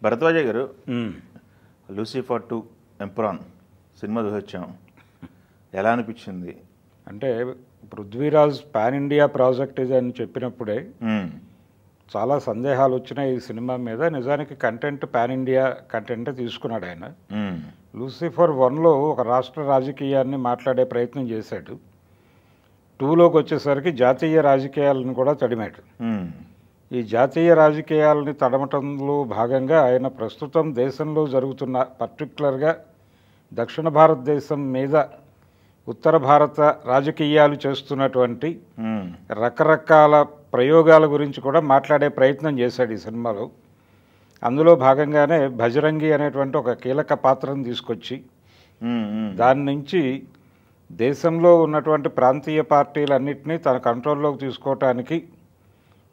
భరద్వాజ గారు Lucifer 2 Empuraan cinema చూసొచ్చాం, ఎలా అనిపించింది? అంటే పృథ్వీరాజ్ పాన్ ఇండియా ప్రాజెక్ట్ ఇది అని చెప్పినప్పుడే చాలా సందేహాలు వచ్చినాయి ఈ సినిమా మీద. నిజానికి కంటెంట్ పాన్ ఇండియా కంటెంట్ తీసుకున్నాడు ఆయన. లూసిఫర్ 1లో ఒక రాష్ట్ర రాజకీయాన్ని మాట్లాడే ప్రయత్నం చేశాడు. 2లోకి వచ్చేసరికి జాతీయ రాజకీయాలను కూడా తడిమాడు. ఈ జాతీయ రాజకీయాలని తడమటంలో భాగంగా ఆయన ప్రస్తుతం దేశంలో జరుగుతున్న పర్టికులర్గా దక్షిణ భారతదేశం మీద ఉత్తర భారత రాజకీయాలు చేస్తున్నటువంటి రకరకాల ప్రయోగాల గురించి కూడా మాట్లాడే ప్రయత్నం చేశాడు ఈ సినిమాలో. అందులో భాగంగానే భజరంగి అనేటువంటి ఒక కీలక పాత్రను తీసుకొచ్చి దాని నుంచి దేశంలో ఉన్నటువంటి ప్రాంతీయ పార్టీలన్నింటినీ తన కంట్రోల్లోకి తీసుకోవటానికి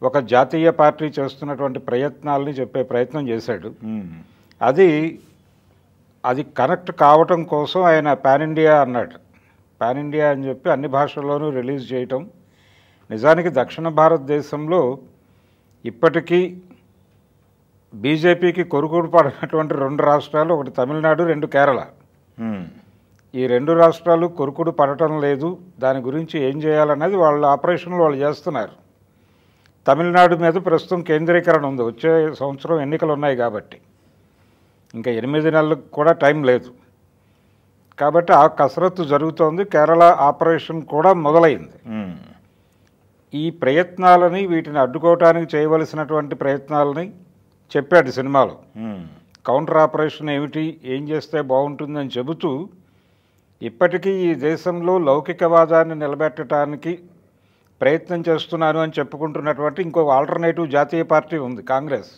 ఒక జాతీయ పార్టీ చేస్తున్నటువంటి ప్రయత్నాలని చెప్పే ప్రయత్నం చేశాడు. అది కనెక్ట్ కావటం కోసం ఆయన పాన్ ఇండియా అన్నాడు. పాన్ ఇండియా అని చెప్పి అన్ని భాషల్లోనూ రిలీజ్ చేయటం. నిజానికి దక్షిణ భారతదేశంలో ఇప్పటికీ బీజేపీకి కొరుకుడు పడినటువంటి 2 రాష్ట్రాలు, ఒకటి తమిళనాడు, 2 కేరళ. ఈ 2 రాష్ట్రాలు కొరుకుడు పడటం లేదు. దాని గురించి ఏం చేయాలన్నది వాళ్ళ ఆపరేషన్లు వాళ్ళు చేస్తున్నారు. తమిళనాడు మీద ప్రస్తుతం కేంద్రీకరణ ఉంది. వచ్చే సంవత్సరం ఎన్నికలు ఉన్నాయి కాబట్టి ఇంకా 8 నెలలకు కూడా టైం లేదు. కాబట్టి ఆ కసరత్తు జరుగుతోంది. కేరళ ఆపరేషన్ కూడా మొదలైంది. ఈ ప్రయత్నాలని, వీటిని అడ్డుకోవటానికి చేయవలసినటువంటి ప్రయత్నాలని చెప్పాడు సినిమాలో. కౌంటర్ ఆపరేషన్ ఏమిటి, ఏం చేస్తే బాగుంటుందని చెబుతూ ఇప్పటికీ ఈ దేశంలో లౌకికవాదాన్ని నిలబెట్టడానికి ప్రయత్నం చేస్తున్నాను అని చెప్పుకుంటున్నటువంటి ఇంకో ఆల్టర్నేటివ్ జాతీయ పార్టీ ఉంది, కాంగ్రెస్.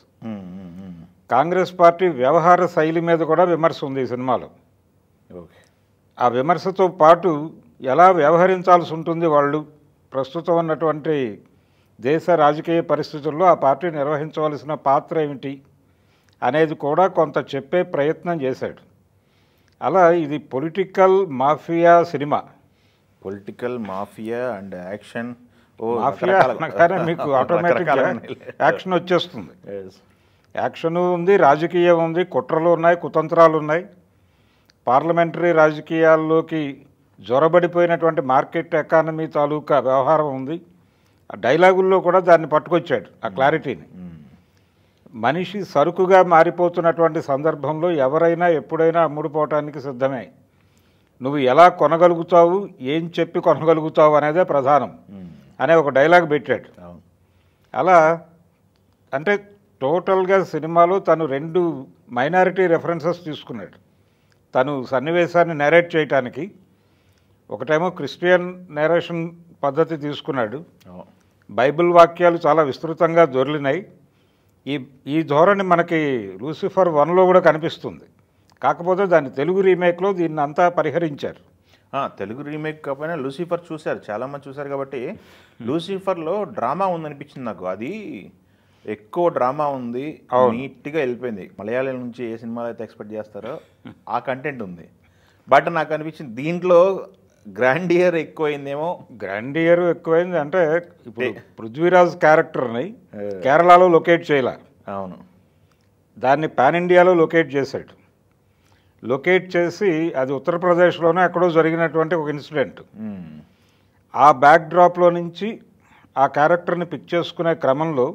కాంగ్రెస్ పార్టీ వ్యవహార శైలి మీద కూడా విమర్శ ఉంది ఈ సినిమాలో. ఆ విమర్శతో పాటు ఎలా వ్యవహరించాల్సి ఉంటుంది వాళ్ళు ప్రస్తుతం ఉన్నటువంటి దేశ రాజకీయ పరిస్థితుల్లో ఆ పార్టీ నిర్వహించవలసిన పాత్ర ఏమిటి అనేది కూడా కొంత చెప్పే ప్రయత్నం చేశాడు. అలా ఇది political mafia cinema. Political mafia and action. Mafia అనగానే మీకు ఆటోమేటిక్గా యాక్షన్ వచ్చేస్తుంది. యాక్షన్ ఉంది, రాజకీయం ఉంది, కుట్రలు ఉన్నాయి, కుతంత్రాలు ఉన్నాయి. పార్లమెంటరీ రాజకీయాల్లోకి జ్వరబడిపోయినటువంటి మార్కెట్ ఎకానమీ తాలూకా వ్యవహారం ఉంది. ఆ డైలాగుల్లో కూడా దాన్ని పట్టుకొచ్చాడు, ఆ క్లారిటీని. మనిషి సరుకుగా మారిపోతున్నటువంటి సందర్భంలో ఎవరైనా ఎప్పుడైనా అమ్ముడుపోవటానికి సిద్ధమే. నువ్వు ఎలా కొనగలుగుతావు, ఏం చెప్పి కొనగలుగుతావు అనేదే ప్రధానం అనే ఒక డైలాగ్ పెట్టాడు. అలా అంటే టోటల్గా సినిమాలో తను 2 మైనారిటీ రెఫరెన్సెస్ తీసుకున్నాడు తను సన్నివేశాన్ని నేరేట్ చేయటానికి. ఒకటేమో క్రిస్టియన్ నేరేషన్ పద్ధతి తీసుకున్నాడు. బైబిల్ వాక్యాలు చాలా విస్తృతంగా దొర్లినాయి. ఈ ధోరణి మనకి లూసిఫర్ 1లో కూడా కనిపిస్తుంది. కాకపోతే దాని తెలుగు రీమేక్లో దీన్ని అంతా పరిహరించారు. తెలుగు రీమేక్ కాకపోయినా లూసిఫర్ చూశారు, చాలామంది చూశారు కాబట్టి లూసిఫర్లో డ్రామా ఉందనిపించింది నాకు. అది ఎక్కువ డ్రామా ఉంది, నీట్గా వెళ్ళిపోయింది. మలయాళం నుంచి ఏ సినిమాలు అయితే ఎక్స్పెక్ట్ చేస్తారో ఆ కంటెంట్ ఉంది. బట్ నాకు అనిపించింది దీంట్లో గ్రాండియర్ ఎక్కువైందేమో. గ్రాండియర్ ఎక్కువైంది అంటే ఇప్పుడు పృథ్వీరాజ్ క్యారెక్టర్ని కేరళలో లొకేట్ చేయాల. అవును, దాన్ని పాన్ ఇండియాలో లొకేట్ చేశాడు. లొకేట్ చేసి అది ఉత్తరప్రదేశ్లోనే ఎక్కడో జరిగినటువంటి ఒక ఇన్సిడెంట్. ఆ బ్యాక్డ్రాప్లో నుంచి ఆ క్యారెక్టర్ని పిక్ చేసుకునే క్రమంలో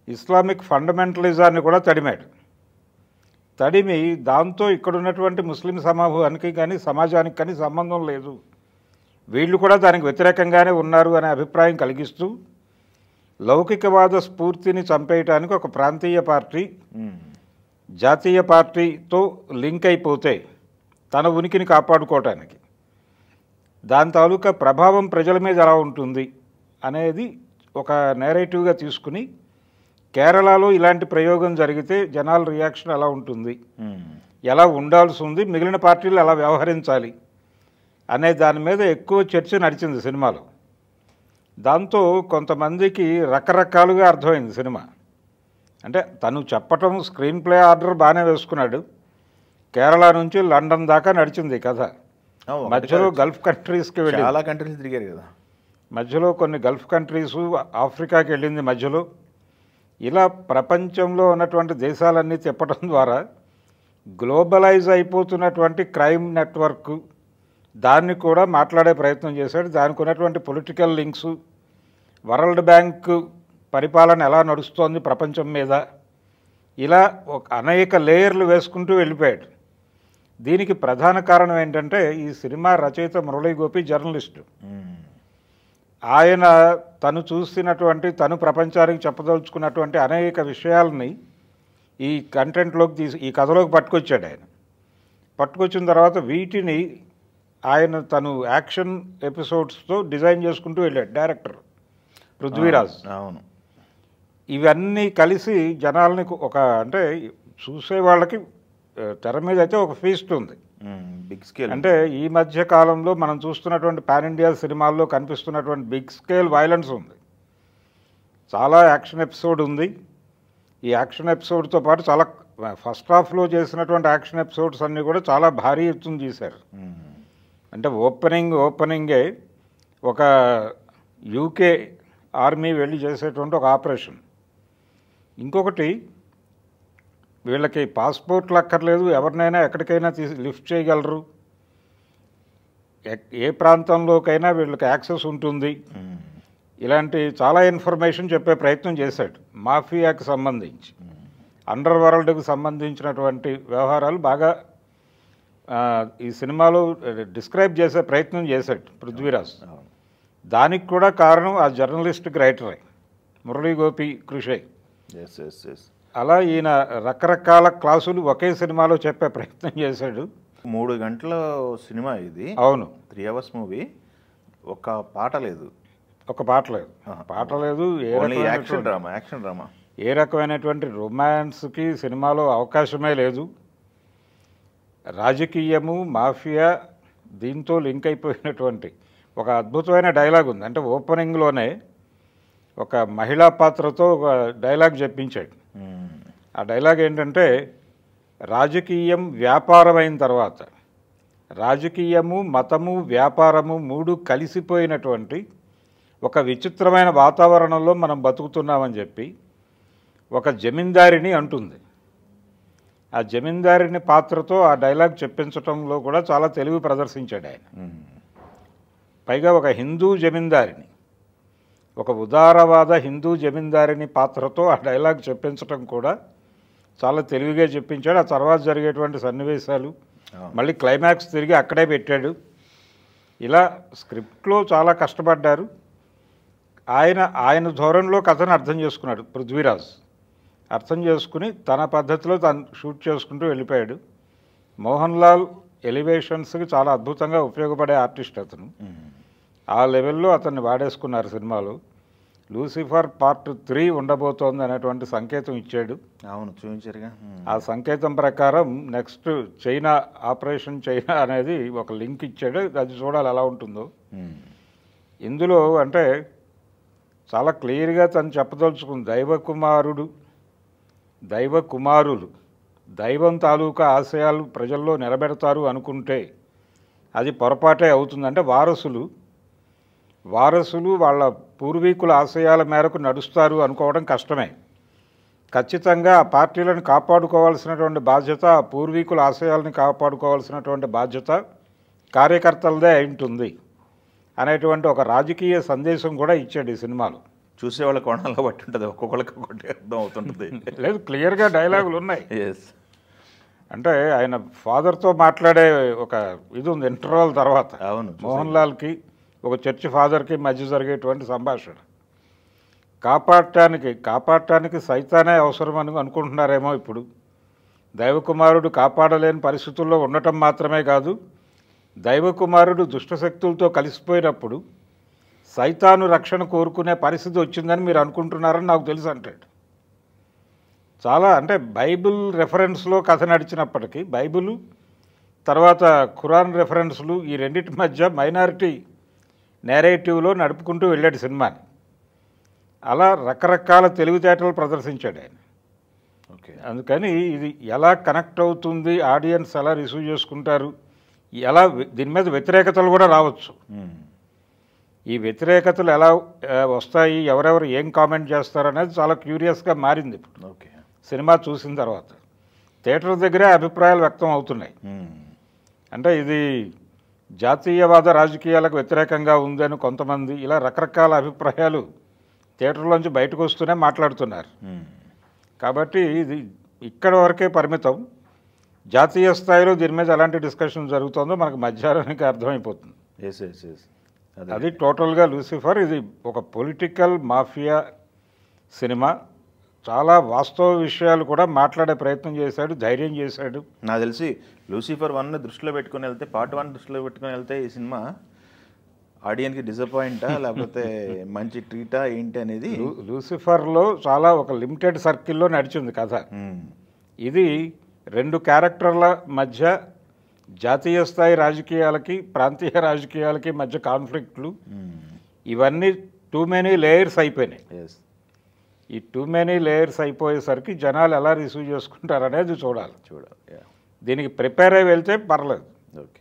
ఇస్లామిక్ ఫండమెంటలిజాన్ని కూడా తడిమాడు. తడిమి దాంతో ఇక్కడున్నటువంటి ముస్లిం సమూహానికి కానీ సమాజానికి కానీ సంబంధం లేదు, వీళ్ళు కూడా దానికి వ్యతిరేకంగానే ఉన్నారు అనే అభిప్రాయం కలిగిస్తూ లౌకికవాద స్ఫూర్తిని చంపేయటానికి ఒక ప్రాంతీయ పార్టీ జాతీయ పార్టీతో లింక్ అయిపోతే తన ఉనికిని కాపాడుకోవటానికి దాని తాలూకా ప్రభావం ప్రజల మీద ఎలా ఉంటుంది అనేది ఒక నేరేటివ్గా తీసుకుని కేరళలో ఇలాంటి ప్రయోగం జరిగితే జనాల రియాక్షన్ ఎలా ఉంటుంది, ఎలా ఉండాల్సి ఉంది, మిగిలిన పార్టీలు ఎలా వ్యవహరించాలి అనే దాని మీద ఎక్కువ చర్చ నడిచింది సినిమాలో. దాంతో కొంతమందికి రకరకాలుగా అర్థమైంది సినిమా. అంటే తను చెప్పటం స్క్రీన్ ప్లే ఆర్డర్ బాగానే వేసుకున్నాడు. కేరళ నుంచి లండన్ దాకా నడిచింది కథ. మధ్యలో గల్ఫ్ కంట్రీస్కి వెళ్ళి చాలా కంట్రీస్ తిరిగారు కదా. మధ్యలో కొన్ని గల్ఫ్ కంట్రీసు, ఆఫ్రికాకి వెళ్ళింది మధ్యలో. ఇలా ప్రపంచంలో ఉన్నటువంటి దేశాలన్నీ తిప్పడం ద్వారా గ్లోబలైజ్ అయిపోతున్నటువంటి క్రైమ్ నెట్వర్క్ దాన్ని కూడా మాట్లాడే ప్రయత్నం చేశాడు. దానికి ఉన్నటువంటి పొలిటికల్ లింక్స్, వరల్డ్ బ్యాంక్ పరిపాలన ఎలా నడుస్తోంది ప్రపంచం మీద, ఇలా అనేక లేయర్లు వేసుకుంటూ వెళ్ళిపోయాడు. దీనికి ప్రధాన కారణం ఏంటంటే ఈ సినిమా రచయిత మురళీ గోపి జర్నలిస్టు. ఆయన తను చూసినటువంటి, తను ప్రపంచానికి చెప్పదలుచుకున్నటువంటి అనేక విషయాలని ఈ కంటెంట్లోకి ఈ కథలోకి పట్టుకొచ్చాడు. ఆయన పట్టుకొచ్చిన తర్వాత వీటిని ఆయన తను యాక్షన్ ఎపిసోడ్స్తో డిజైన్ చేసుకుంటూ వెళ్ళాడు డైరెక్టర్ పృథ్వీరాజ్. అవును, ఇవన్నీ కలిసి జనాల్ని ఒక అంటే చూసే వాళ్ళకి తెర మీద అయితే ఒక ఫీస్ట్ ఉంది, బిగ్ స్కేల్. అంటే ఈ మధ్య కాలంలో మనం చూస్తున్నటువంటి పాన్ ఇండియా సినిమాల్లో కనిపిస్తున్నటువంటి బిగ్ స్కేల్ వైలెన్స్ ఉంది. చాలా యాక్షన్ ఎపిసోడ్ ఉంది. ఈ యాక్షన్ ఎపిసోడ్తో పాటు చాలా ఫస్ట్ హాఫ్లో చేసినటువంటి యాక్షన్ ఎపిసోడ్స్ అన్నీ కూడా చాలా భారీ ఎత్తున చేశారు. అంటే ఓపెనింగే ఒక యూకే ఆర్మీ వెళ్ళి చేసేటువంటి ఒక ఆపరేషన్. ఇంకొకటి, వీళ్ళకి పాస్పోర్ట్లు అక్కర్లేదు, ఎవరినైనా ఎక్కడికైనా లిఫ్ట్ చేయగలరు, ఏ ప్రాంతంలోకైనా వీళ్ళకి యాక్సెస్ ఉంటుంది. ఇలాంటి చాలా ఇన్ఫర్మేషన్ చెప్పే ప్రయత్నం చేశాడు. మాఫియాకి సంబంధించి, అండర్ వరల్డ్కి సంబంధించినటువంటి వ్యవహారాలు బాగా ఈ సినిమాలో డిస్క్రైబ్ చేసే ప్రయత్నం చేశాడు పృథ్వీరాజ్. దానికి కూడా కారణం ఆ జర్నలిస్టిక్ రైటరే మురళీ గోపి కృషి. అలా ఈయన రకరకాల క్లాసులు ఒకే సినిమాలో చెప్పే ప్రయత్నం చేశాడు. 3 గంటల సినిమా ఇది. అవును, 3 hours మూవీ. ఒక పాట లేదు, పాట లేదు. Action drama. ఏ రకమైనటువంటి రొమాన్స్కి సినిమాలో అవకాశమే లేదు. రాజకీయము, మాఫియా దీంతో లింక్ అయిపోయినటువంటి ఒక అద్భుతమైన డైలాగ్ ఉంది. అంటే ఓపెనింగ్లోనే ఒక మహిళా పాత్రతో ఒక డైలాగ్ చెప్పించాడు. ఆ డైలాగ్ ఏంటంటే, రాజకీయం వ్యాపారమైన తర్వాత, రాజకీయము, మతము, వ్యాపారము 3 కలిసిపోయినటువంటి ఒక విచిత్రమైన వాతావరణంలో మనం బతుకుతున్నామని చెప్పి ఒక జమీందారిని అంటుంది. ఆ జమీందారిని పాత్రతో ఆ డైలాగ్ చెప్పించడంలో కూడా చాలా తెలివి ప్రదర్శించాడు ఆయన. పైగా ఒక హిందూ జమీందారిని, ఒక ఉదారవాద హిందూ జమీందారిని పాత్రతో ఆ డైలాగ్ చెప్పించడం కూడా చాలా తెలివిగా చెప్పించాడు. ఆ తర్వాత జరిగేటువంటి సన్నివేశాలు, మళ్ళీ క్లైమాక్స్ తిరిగి అక్కడే పెట్టాడు. ఇలా స్క్రిప్ట్లో చాలా కష్టపడ్డారు. ఆయన ధోరణిలో కథను అర్థం చేసుకున్నాడు పృథ్వీరాజ్. అర్థం చేసుకుని తన పద్ధతిలో తను షూట్ చేసుకుంటూ వెళ్ళిపోయాడు. మోహన్ లాల్ ఎలివేషన్స్కి చాలా అద్భుతంగా ఉపయోగపడే ఆర్టిస్ట్ అతను. ఆ లెవెల్లో అతన్ని వాడేసుకున్నారు సినిమాలో. లూసిఫర్ పార్ట్ 3 ఉండబోతోంది అనేటువంటి సంకేతం ఇచ్చాడు. అవును, చూపించారుగా. ఆ సంకేతం ప్రకారం నెక్స్ట్ చైనా, ఆపరేషన్ చైనా అనేది ఒక లింక్ ఇచ్చాడు. అది చూడాలి ఎలా ఉంటుందో. ఇందులో అంటే చాలా క్లియర్గా తను చెప్పదలుచుకుంది, దైవ కుమారులు దైవం తాలూకా ఆశయాలు ప్రజల్లో నిలబెడతారు అనుకుంటే అది పొరపాటే అవుతుందంటే వారసులు వాళ్ళ పూర్వీకుల ఆశయాల మేరకు నడుస్తారు అనుకోవడం కష్టమే. ఖచ్చితంగా ఆ పార్టీలను కాపాడుకోవాల్సినటువంటి బాధ్యత, ఆ పూర్వీకుల ఆశయాలను కాపాడుకోవాల్సినటువంటి బాధ్యత కార్యకర్తలదే అయి ఉంటుంది అనేటువంటి ఒక రాజకీయ సందేశం కూడా ఇచ్చాడు ఈ సినిమాలో. చూసేవాళ్ళ కోణంలో బట్టి ఉంటుంది, ఒక్కొక్కరికి ఒకటి అర్థం అవుతుంటుంది. లేదు, క్లియర్గా డైలాగులు ఉన్నాయి. అంటే ఆయన ఫాదర్తో మాట్లాడే ఒక ఇది ఉంది ఇంటర్వల్ తర్వాత. అవును, మోహన్ లాల్కి ఒక చర్చి ఫాదర్కి మధ్య జరిగేటువంటి సంభాషణ. కాపాడటానికి సైతానే అవసరం అని అనుకుంటున్నారేమో ఇప్పుడు. దైవకుమారుడు కాపాడలేని పరిస్థితుల్లో ఉండటం మాత్రమే కాదు, దైవకుమారుడు దుష్టశక్తులతో కలిసిపోయినప్పుడు సైతాను రక్షణ కోరుకునే పరిస్థితి వచ్చిందని మీరు అనుకుంటున్నారని నాకు తెలుసు అంటాడు. చాలా అంటే బైబిల్ రెఫరెన్స్లో కథ నడిచినప్పటికీ, బైబిల్ తర్వాత ఖురాన్ రెఫరెన్స్లు ఈ రెండింటి మధ్య మైనారిటీ నేరేటివ్లో నడుపుకుంటూ వెళ్ళాడు సినిమాని. అలా రకరకాల తెలివితేటలు ప్రదర్శించాడు ఆయన. అందుకని ఇది ఎలా కనెక్ట్ అవుతుంది, ఆడియన్స్ ఎలా రిసీవ్ చేసుకుంటారు, ఎలా దీని మీద వ్యతిరేకతలు కూడా రావచ్చు. ఈ వ్యతిరేకతలు ఎలా వస్తాయి, ఎవరెవరు ఏం కామెంట్ చేస్తారు అనేది చాలా క్యూరియస్గా మారింది ఇప్పుడు ఓకే. సినిమా చూసిన తర్వాత. థియేటర్ దగ్గరే అభిప్రాయాలు వ్యక్తం అవుతున్నాయి. అంటే ఇది జాతీయవాద రాజకీయాలకు వ్యతిరేకంగా ఉందని కొంతమంది, ఇలా రకరకాల అభిప్రాయాలు థియేటర్లోంచి బయటకు వస్తూనే మాట్లాడుతున్నారు. కాబట్టి ఇది ఇక్కడ వరకే పరిమితం. జాతీయ స్థాయిలో దీని మీద ఎలాంటి డిస్కషన్ జరుగుతుందో మనకు మధ్యాహ్నానికి అర్థమైపోతుంది. ఎస్ ఎస్ ఎస్ అది టోటల్గా లూసిఫర్. ఇది ఒక పొలిటికల్ మాఫియా సినిమా. చాలా వాస్తవ విషయాలు కూడా మాట్లాడే ప్రయత్నం చేశాడు, ధైర్యం చేశాడు. నాకు తెలిసి లూసిఫర్ 1 దృష్టిలో పెట్టుకుని వెళ్తే, పార్ట్ 1 దృష్టిలో పెట్టుకుని వెళ్తే ఈ సినిమా ఆడియన్స్కి డిసప్పాయింటా లేకపోతే మంచి ట్రీటా ఏంటి అనేది. లూసిఫర్లో చాలా ఒక లిమిటెడ్ సర్కిల్లో నడిచింది కథ. ఇది 2 క్యారెక్టర్ల మధ్య జాతీయ స్థాయి రాజకీయాలకి ప్రాంతీయ రాజకీయాలకి మధ్య కాన్ఫ్లిక్ట్లు, ఇవన్నీ టూ మెనీ లేయర్స్ అయిపోయినాయి. ఈ టూ మెనీ లేయర్స్ అయిపోయేసరికి జనాలు ఎలా రిసీవ్ చేసుకుంటారు అనేది చూడాలి. చూడాలి. దీనికి ప్రిపేర్ అయి వెళ్తే పర్లేదు. ఓకే.